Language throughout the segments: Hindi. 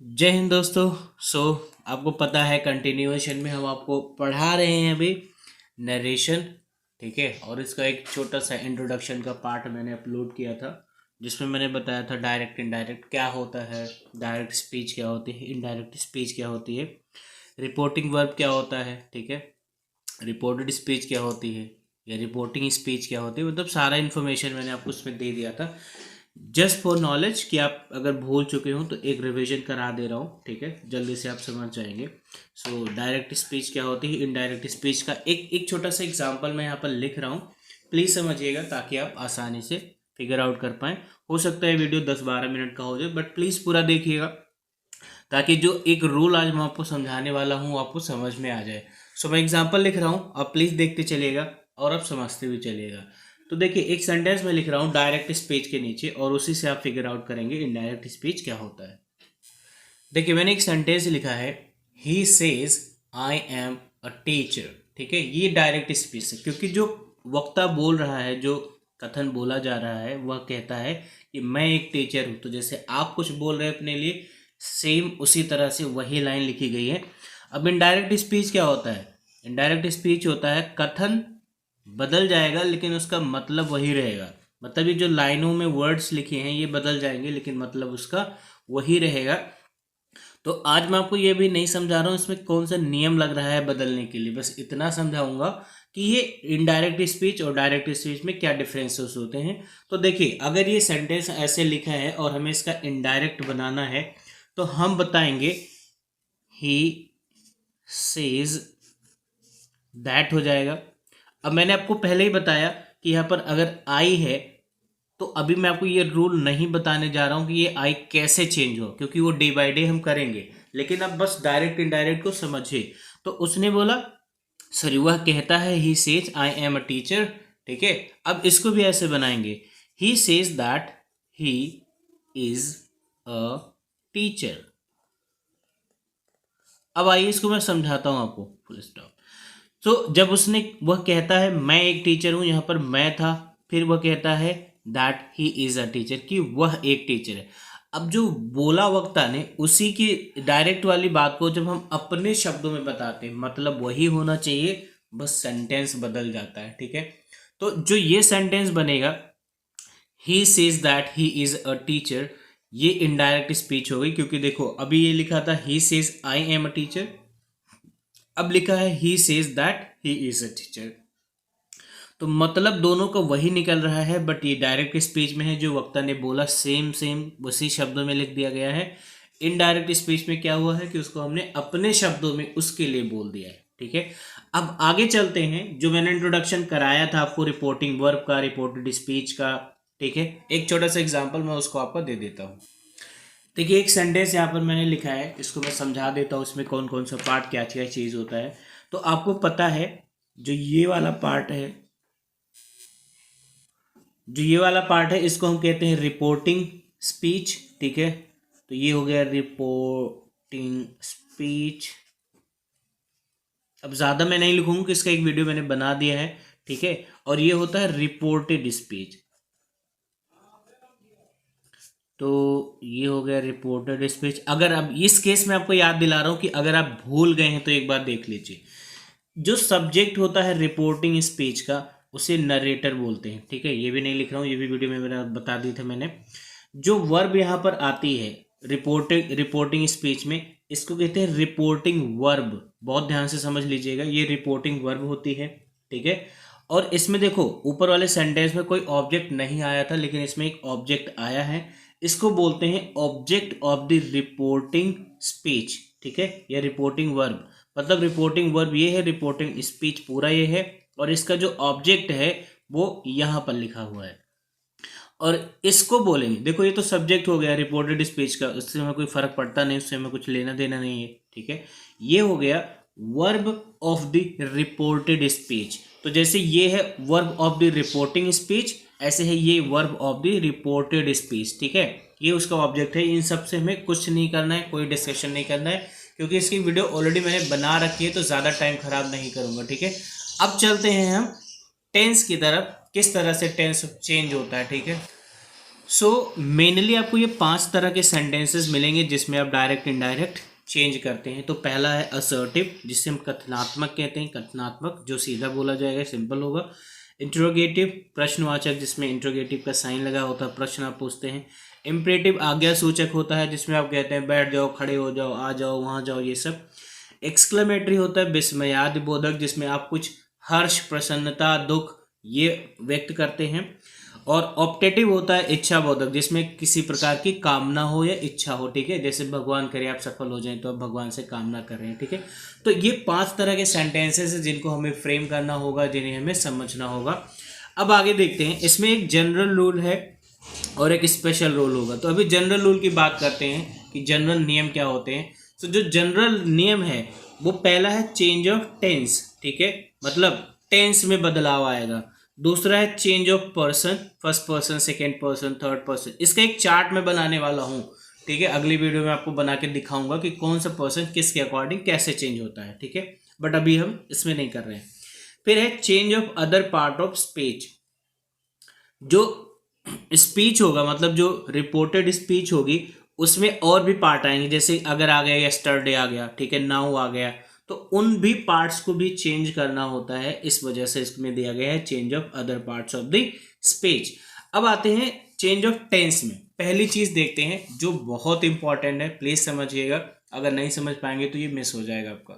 जय हिंद दोस्तों। सो आपको पता है कंटिन्यूएशन में हम आपको पढ़ा रहे हैं अभी नरेशन। ठीक है, और इसका एक छोटा सा इंट्रोडक्शन का पार्ट मैंने अपलोड किया था जिसमें मैंने बताया था डायरेक्ट इनडायरेक्ट क्या होता है, डायरेक्ट स्पीच क्या होती है, इनडायरेक्ट स्पीच क्या होती है, रिपोर्टिंग वर्ब क्या होता है, ठीक है, रिपोर्टेड स्पीच क्या होती है या रिपोर्टिंग स्पीच क्या होती है। मतलब सारा इन्फॉर्मेशन मैंने आपको उसमें दे दिया था जस्ट फॉर नॉलेज कि आप अगर भूल चुके हो तो एक रिवीजन करा दे रहा हूँ। ठीक है, जल्दी से आप समझ जाएंगे। सो डायरेक्ट स्पीच क्या होती है, इनडायरेक्ट स्पीच का एक एक छोटा सा एग्जांपल मैं यहाँ पर लिख रहा हूँ, प्लीज़ समझिएगा ताकि आप आसानी से फिगर आउट कर पाएँ। हो सकता है वीडियो 10-12 मिनट का हो जाए, बट प्लीज़ पूरा देखिएगा ताकि जो एक रूल आज मैं आपको समझाने वाला हूँ आपको समझ में आ जाए। सो मैं एग्जांपल लिख रहा हूँ, आप प्लीज़ देखते चलिएगा और आप समझते हुए चलिएगा। तो देखिए, एक सेंटेंस में लिख रहा हूँ डायरेक्ट स्पीच के नीचे और उसी से आप फिगर आउट करेंगे इनडायरेक्ट स्पीच क्या होता है। देखिए, मैंने एक सेंटेंस लिखा है, he says I am a teacher. ठीक है, ये डायरेक्ट स्पीच है क्योंकि जो वक्ता बोल रहा है, जो कथन बोला जा रहा है, वह कहता है कि मैं एक टीचर हूँ। तो जैसे आप कुछ बोल रहे हैं अपने लिए, सेम उसी तरह से वही लाइन लिखी गई है। अब इनडायरेक्ट स्पीच क्या होता है? इनडायरेक्ट स्पीच होता है कथन बदल जाएगा लेकिन उसका मतलब वही रहेगा। मतलब ये जो लाइनों में वर्ड्स लिखे हैं ये बदल जाएंगे लेकिन मतलब उसका वही रहेगा। तो आज मैं आपको ये भी नहीं समझा रहा हूँ इसमें कौन सा नियम लग रहा है बदलने के लिए, बस इतना समझाऊंगा कि ये इनडायरेक्ट स्पीच और डायरेक्ट स्पीच में क्या डिफरेंसेस होते हैं। तो देखिए, अगर ये सेंटेंस ऐसे लिखा है और हमें इसका इनडायरेक्ट बनाना है तो हम बताएंगे ही सेज दैट हो जाएगा। अब मैंने आपको पहले ही बताया कि यहाँ पर अगर आई है तो अभी मैं आपको ये रूल नहीं बताने जा रहा हूँ कि ये आई कैसे चेंज हो, क्योंकि वो डे बाय डे हम करेंगे। लेकिन अब बस डायरेक्ट इनडायरेक्ट को समझिए। तो उसने बोला, सॉरी, वह कहता है he says I am a teacher. ठीक है, अब इसको भी ऐसे बनाएंगे, he says that he is a teacher. अब आइए इसको मैं समझाता हूँ आपको, फुल स्टॉप। तो जब उसने, वह कहता है मैं एक टीचर हूँ, यहाँ पर मैं था, फिर वह कहता है that he is a teacher, कि वह एक टीचर है। अब जो बोला वक्ता ने, उसी की डायरेक्ट वाली बात को जब हम अपने शब्दों में बताते हैं, मतलब वही होना चाहिए, बस सेंटेंस बदल जाता है। ठीक है, तो जो ये सेंटेंस बनेगा, he says that he is a teacher, ये इनडायरेक्ट स्पीच हो गई क्योंकि देखो अभी ये लिखा था he says I am a teacher, अब लिखा है he says that he is a teacher. तो मतलब दोनों का वही निकल रहा है, बट ये डायरेक्ट स्पीच में है, जो वक्ता ने बोला सेम सेम उसी शब्दों में लिख दिया गया है। इनडायरेक्ट स्पीच में क्या हुआ है कि उसको हमने अपने शब्दों में उसके लिए बोल दिया है। ठीक है, अब आगे चलते हैं। जो मैंने इंट्रोडक्शन कराया था आपको रिपोर्टिंग वर्ब का, रिपोर्टेड स्पीच का, ठीक है, एक छोटा सा एग्जाम्पल मैं उसको आपको दे देता हूँ। देखिए, एक सेंटेंस यहाँ पर मैंने लिखा है, इसको मैं समझा देता हूँ इसमें कौन कौन सा पार्ट क्या क्या चीज़ होता है। तो आपको पता है, जो ये वाला पार्ट है, जो ये वाला पार्ट है इसको हम कहते हैं रिपोर्टिंग स्पीच। ठीक है, तो ये हो गया रिपोर्टिंग स्पीच। अब ज़्यादा मैं नहीं लिखूंगा कि इसका एक वीडियो मैंने बना दिया है। ठीक है, और ये होता है रिपोर्टेड स्पीच। तो ये हो गया रिपोर्टेड स्पीच। अगर अब इस केस में आपको याद दिला रहा हूँ कि अगर आप भूल गए हैं तो एक बार देख लीजिए। जो सब्जेक्ट होता है रिपोर्टिंग स्पीच का, उसे नरेटर बोलते हैं। ठीक है, ये भी नहीं लिख रहा हूँ, ये भी वीडियो में मेरा बता दी था मैंने। जो वर्ब यहाँ पर आती है रिपोर्टिंग स्पीच में, इसको कहते हैं रिपोर्टिंग वर्ब। बहुत ध्यान से समझ लीजिएगा, ये रिपोर्टिंग वर्ब होती है। ठीक है, और इसमें देखो ऊपर वाले सेंटेंस में कोई ऑब्जेक्ट नहीं आया था, लेकिन इसमें एक ऑब्जेक्ट आया है। इसको बोलते हैं object of the reporting speech. ठीक है, या रिपोर्टिंग वर्ब। मतलब रिपोर्टिंग वर्ब ये है, रिपोर्टिंग स्पीच पूरा ये है, और इसका जो ऑब्जेक्ट है वो यहाँ पर लिखा हुआ है। और इसको बोलेंगे, देखो ये तो सब्जेक्ट हो गया रिपोर्टेड स्पीच का, उससे हमें कोई फर्क पड़ता नहीं, उससे हमें कुछ लेना देना नहीं है। ठीक है, ये हो गया verb of the reported speech. तो जैसे ये है verb of the reporting speech, ऐसे है ये verb of the reported speech. ठीक है, ये उसका ऑब्जेक्ट है। इन सब से हमें कुछ नहीं करना है, कोई डिस्कशन नहीं करना है, क्योंकि इसकी वीडियो ऑलरेडी मैंने बना रखी है, तो ज़्यादा टाइम खराब नहीं करूँगा। ठीक है, अब चलते हैं हम टेंस की तरफ, किस तरह से टेंस चेंज होता है। ठीक है, सो मेनली आपको ये 5 तरह के सेंटेंसेस मिलेंगे जिसमें आप डायरेक्ट इनडायरेक्ट चेंज करते हैं। तो पहला है असर्टिव, जिसे हम कथनात्मक कहते हैं, कथनात्मक जो सीधा बोला जाएगा, सिंपल होगा। इंट्रोगेटिव, प्रश्नवाचक, जिसमें इंट्रोगेटिव का साइन लगा होता है, प्रश्न आप पूछते हैं। इम्परेटिव, आज्ञा सूचक होता है, जिसमें आप कहते हैं बैठ जाओ, खड़े हो जाओ, आ जाओ, वहाँ जाओ, ये सब। एक्सक्लेमेटरी होता है विस्मयादि बोधक, जिसमें आप कुछ हर्ष, प्रसन्नता, दुख ये व्यक्त करते हैं। और ऑप्टेटिव होता है इच्छा बोधक, जिसमें किसी प्रकार की कामना हो या इच्छा हो, ठीक है। जैसे भगवान करे आप सफल हो जाएं तो आप भगवान से कामना कर रहे हैं, ठीक है। तो ये 5 तरह के सेंटेंसेस हैं जिनको हमें फ्रेम करना होगा, जिन्हें हमें समझना होगा। अब आगे देखते हैं, इसमें एक जनरल रूल है और एक स्पेशल रूल होगा। तो अभी जनरल रूल की बात करते हैं कि जनरल नियम क्या होते हैं। तो जो जनरल नियम है वो पहला है चेंज ऑफ टेंस, ठीक है, मतलब टेंस में बदलाव आएगा। दूसरा है change of person, first person, second person, third person. इसका एक चार्ट मैं बनाने वाला हूँ, ठीक है। अगली वीडियो में आपको बना के दिखाऊंगा कि कौन सा पर्सन किसके अकॉर्डिंग कैसे चेंज होता है, ठीक है। बट अभी हम इसमें नहीं कर रहे हैं। फिर है change of other part of speech. जो स्पीच होगा, मतलब जो रिपोर्टेड स्पीच होगी, उसमें और भी पार्ट आएंगे। जैसे अगर आ गया यस्टरडे आ गया, ठीक है, नाउ आ गया, तो उन भी पार्ट्स को भी चेंज करना होता है। इस वजह से इसमें दिया गया है change of other parts of the speech. अब आते हैं चेंज ऑफ टेंस में। पहली चीज देखते हैं जो बहुत इंपॉर्टेंट है, प्लीज समझिएगा, अगर नहीं समझ पाएंगे तो ये मिस हो जाएगा आपका।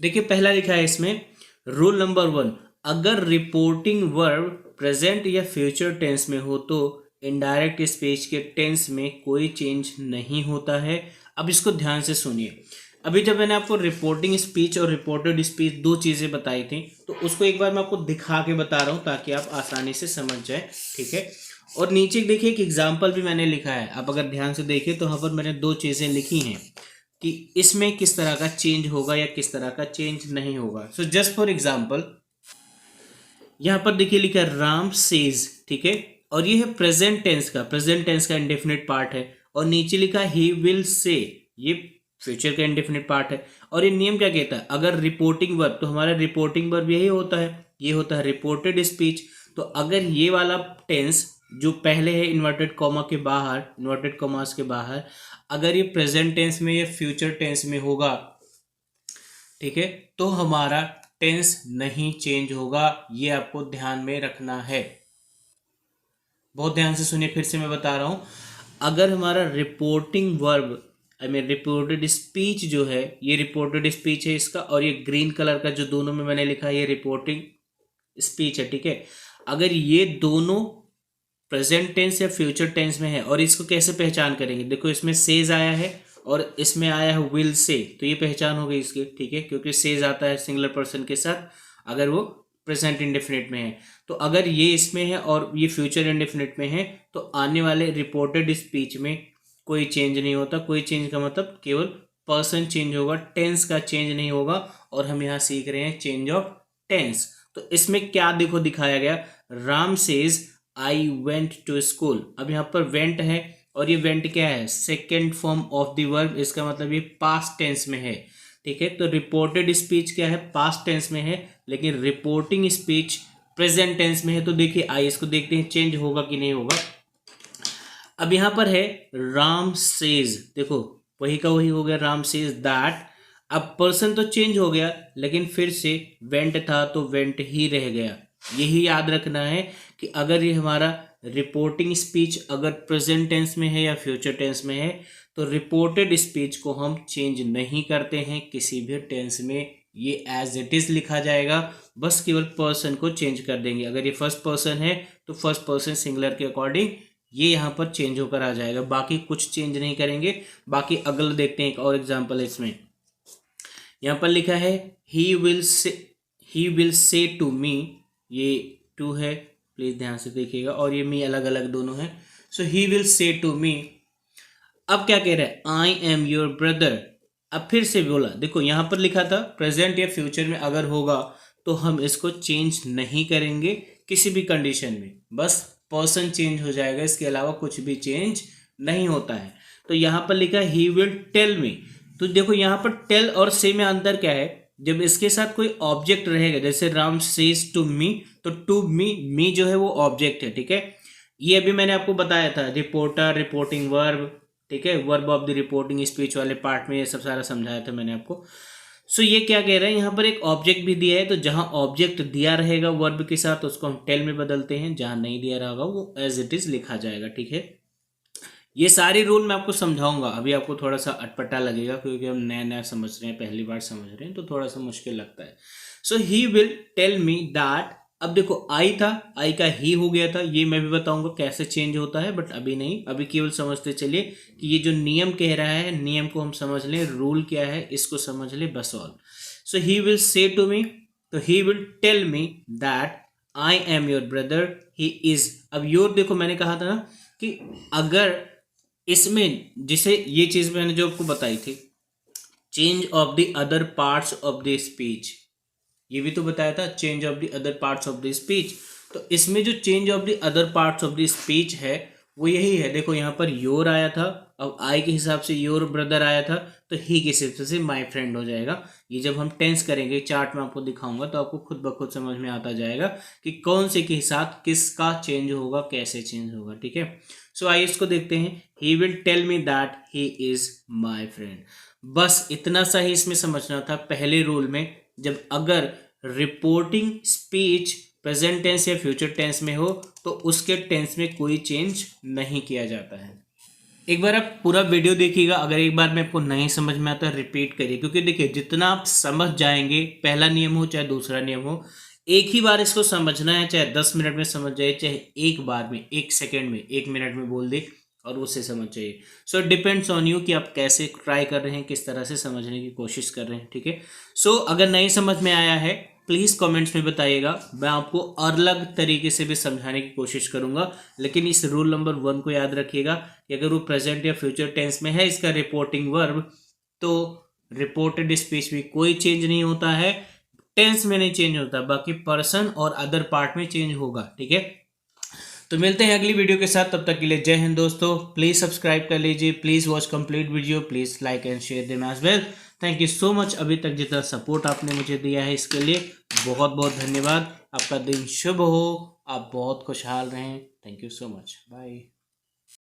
देखिए पहला लिखा है इसमें, रूल नंबर 1, अगर रिपोर्टिंग वर्ब प्रेजेंट या फ्यूचर टेंस में हो तो इनडायरेक्ट स्पीच के टेंस में कोई चेंज नहीं होता है। अब इसको ध्यान से सुनिए। अभी जब मैंने आपको रिपोर्टिंग स्पीच और रिपोर्टेड स्पीच 2 चीज़ें बताई थी, तो उसको एक बार मैं आपको दिखा के बता रहा हूँ ताकि आप आसानी से समझ जाए, ठीक है। और नीचे देखिए एक एग्जाम्पल भी मैंने लिखा है। आप अगर ध्यान से देखिए तो यहाँ पर मैंने 2 चीज़ें लिखी हैं कि इसमें किस तरह का चेंज होगा या किस तरह का चेंज नहीं होगा। सो जस्ट फॉर एग्जाम्पल, यहाँ पर देखिए लिखा है राम सेज, ठीक है, और ये है प्रेजेंट टेंस का इंडेफिनिट पार्ट है। और नीचे लिखा ही विल से, ये फ्यूचर का इंडेफिनिट पार्ट है। और ये नियम क्या कहता है, अगर रिपोर्टिंग वर्ब, तो हमारा रिपोर्टिंग वर्ब यही होता है, ये होता है रिपोर्टेड स्पीच। तो अगर ये वाला टेंस जो पहले है इन्वर्टेड कॉमा के बाहर, इन्वर्टेड कॉमास के बाहर, अगर ये प्रेजेंट टेंस में या फ्यूचर टेंस में होगा, ठीक है, तो हमारा टेंस नहीं चेंज होगा। ये आपको ध्यान में रखना है। बहुत ध्यान से सुनिए, फिर से मैं बता रहा हूं, अगर हमारा रिपोर्टिंग वर्ब रिपोर्टेड स्पीच जो है, ये रिपोर्टेड स्पीच है इसका, और ये ग्रीन कलर का जो दोनों में मैंने लिखा है ये रिपोर्टिंग स्पीच है, ठीक है। अगर ये दोनों प्रेजेंट टेंस या फ्यूचर टेंस में है, और इसको कैसे पहचान करेंगे, देखो इसमें सेज आया है और इसमें आया है विल से, तो ये पहचान हो गई इसकी, ठीक है, क्योंकि सेज आता है सिंगुलर पर्सन के साथ अगर वो प्रेजेंट इंडेफिनिट में है। तो अगर ये इसमें है और ये फ्यूचर इंडेफिनिट में है, तो आने वाले रिपोर्टेड स्पीच में कोई चेंज नहीं होता। कोई चेंज का मतलब केवल पर्सन चेंज होगा, टेंस का चेंज नहीं होगा। और हम यहाँ सीख रहे हैं चेंज ऑफ टेंस। तो इसमें क्या देखो दिखाया गया, Ram says I went to school. अब यहाँ पर वेंट है, और ये वेंट क्या है, second form of the verb, इसका मतलब ये पास्ट टेंस में है, ठीक है। तो रिपोर्टेड स्पीच क्या है, पास्ट टेंस में है, लेकिन रिपोर्टिंग स्पीच प्रेजेंट टेंस में है। तो देखिए आइए इसको देखते हैं चेंज होगा कि नहीं होगा। अब यहाँ पर है राम सेज, देखो वही का वही हो गया, राम सेज दैट। अब पर्सन तो चेंज हो गया, लेकिन फिर से वेंट था तो वेंट ही रह गया। यही याद रखना है कि अगर ये हमारा रिपोर्टिंग स्पीच अगर प्रेजेंट टेंस में है या फ्यूचर टेंस में है, तो रिपोर्टेड स्पीच को हम चेंज नहीं करते हैं किसी भी टेंस में, ये एज इट इज लिखा जाएगा। बस केवल पर्सन को चेंज कर देंगे। अगर ये फर्स्ट पर्सन है तो फर्स्ट पर्सन सिंगुलर के अकॉर्डिंग ये यहाँ पर चेंज होकर आ जाएगा, बाकी कुछ चेंज नहीं करेंगे। बाकी अगला देखते हैं, एक और एग्जांपल है इसमें। यहाँ पर लिखा है ही विल से टू मी, ये टू है, प्लीज ध्यान से देखिएगा, और ये मी अलग अलग दोनों है। So he will say to me. अब क्या कह रहा है, आई एम योर ब्रदर। अब फिर से बोला, देखो यहाँ पर लिखा था प्रेजेंट या फ्यूचर में अगर होगा तो हम इसको चेंज नहीं करेंगे किसी भी कंडीशन में, बस पर्सन चेंज हो जाएगा, इसके अलावा कुछ भी चेंज नहीं होता है। तो यहाँ पर लिखा ही विल टेल मी। तो देखो यहाँ पर टेल और से में अंतर क्या है, जब इसके साथ कोई ऑब्जेक्ट रहेगा, जैसे राम सेज टू मी, तो टू मी जो है वो ऑब्जेक्ट है, ठीक है। ये अभी मैंने आपको बताया था, रिपोर्टर, रिपोर्टिंग वर्ब, ठीक है, verb of the reporting speech वाले पार्ट में ये सब सारा समझाया था मैंने आपको। सो ये क्या कह रहे हैं, यहाँ पर एक ऑब्जेक्ट भी दिया है, तो जहां ऑब्जेक्ट दिया रहेगा वर्ब के साथ उसको हम टेल में बदलते हैं, जहां नहीं दिया रहेगा वो एज इट इज लिखा जाएगा, ठीक है। ये सारी रूल मैं आपको समझाऊंगा, अभी आपको थोड़ा सा अटपटा लगेगा क्योंकि हम नया नया समझ रहे हैं, पहली बार समझ रहे हैं, तो थोड़ा सा मुश्किल लगता है। So he will tell me that, अब देखो आई था, आई का ही हो गया था, ये मैं भी बताऊंगा कैसे चेंज होता है, बट अभी नहीं, अभी केवल समझते चलिए कि ये जो नियम कह रहा है, नियम को हम समझ लें, रूल क्या है इसको समझ लें, बस ऑल। So he will say to me, तो he will tell me that I am your brother, he is, अब योर देखो मैंने कहा था ना कि अगर इसमें जिसे ये चीज मैंने जो आपको बताई थी, change of the other parts of the speech, ये भी तो बताया था, change of the other parts of the speech, तो इसमें जो change of the other parts of the speech है वो यही है, देखो यहाँ पर योर आया था, अब आई के हिसाब से योर ब्रदर आया था, तो ही के हिसाब से माई फ्रेंड हो जाएगा। ये जब हम टेंस करेंगे, चार्ट में आपको दिखाऊंगा, तो आपको खुद ब खुद समझ में आता जाएगा कि कौन से के साथ किसका चेंज होगा, कैसे चेंज होगा, ठीक है। सो आइए इसको देखते हैं, he will tell me that he is my friend, बस इतना सा ही इसमें समझना था। पहले रूल में जब अगर रिपोर्टिंग स्पीच प्रेजेंट टेंस या फ्यूचर टेंस में हो तो उसके टेंस में कोई चेंज नहीं किया जाता है। एक बार आप पूरा वीडियो देखिएगा, अगर एक बार में आपको नहीं समझ में आता रिपीट करिए, क्योंकि देखिए जितना आप समझ जाएंगे, पहला नियम हो चाहे दूसरा नियम हो, एक ही बार इसको समझना है, चाहे 10 मिनट में समझ जाए, चाहे एक बार में, 1 सेकेंड में, 1 मिनट में बोल दे और उससे समझ जाइए। So it depends on you कि आप कैसे ट्राई कर रहे हैं, किस तरह से समझने की कोशिश कर रहे हैं, ठीक है। सो अगर नहीं समझ में आया है प्लीज़ कमेंट्स में बताइएगा, मैं आपको अलग तरीके से भी समझाने की कोशिश करूंगा, लेकिन इस रूल नंबर 1 को याद रखिएगा कि अगर वो प्रेजेंट या फ्यूचर टेंस में है इसका रिपोर्टिंग वर्ब, तो रिपोर्टेड स्पीच में कोई चेंज नहीं होता है, टेंस में नहीं चेंज होता, बाकी पर्सन और अदर पार्ट में चेंज होगा, ठीक है। तो मिलते हैं अगली वीडियो के साथ, तब तक के लिए जय हिंद दोस्तों। प्लीज़ सब्सक्राइब कर लीजिए, please watch complete video, please like and share them as well. Thank you so much, अभी तक जितना सपोर्ट आपने मुझे दिया है इसके लिए बहुत बहुत धन्यवाद। आपका दिन शुभ हो, आप बहुत खुशहाल रहें। Thank you so much, bye.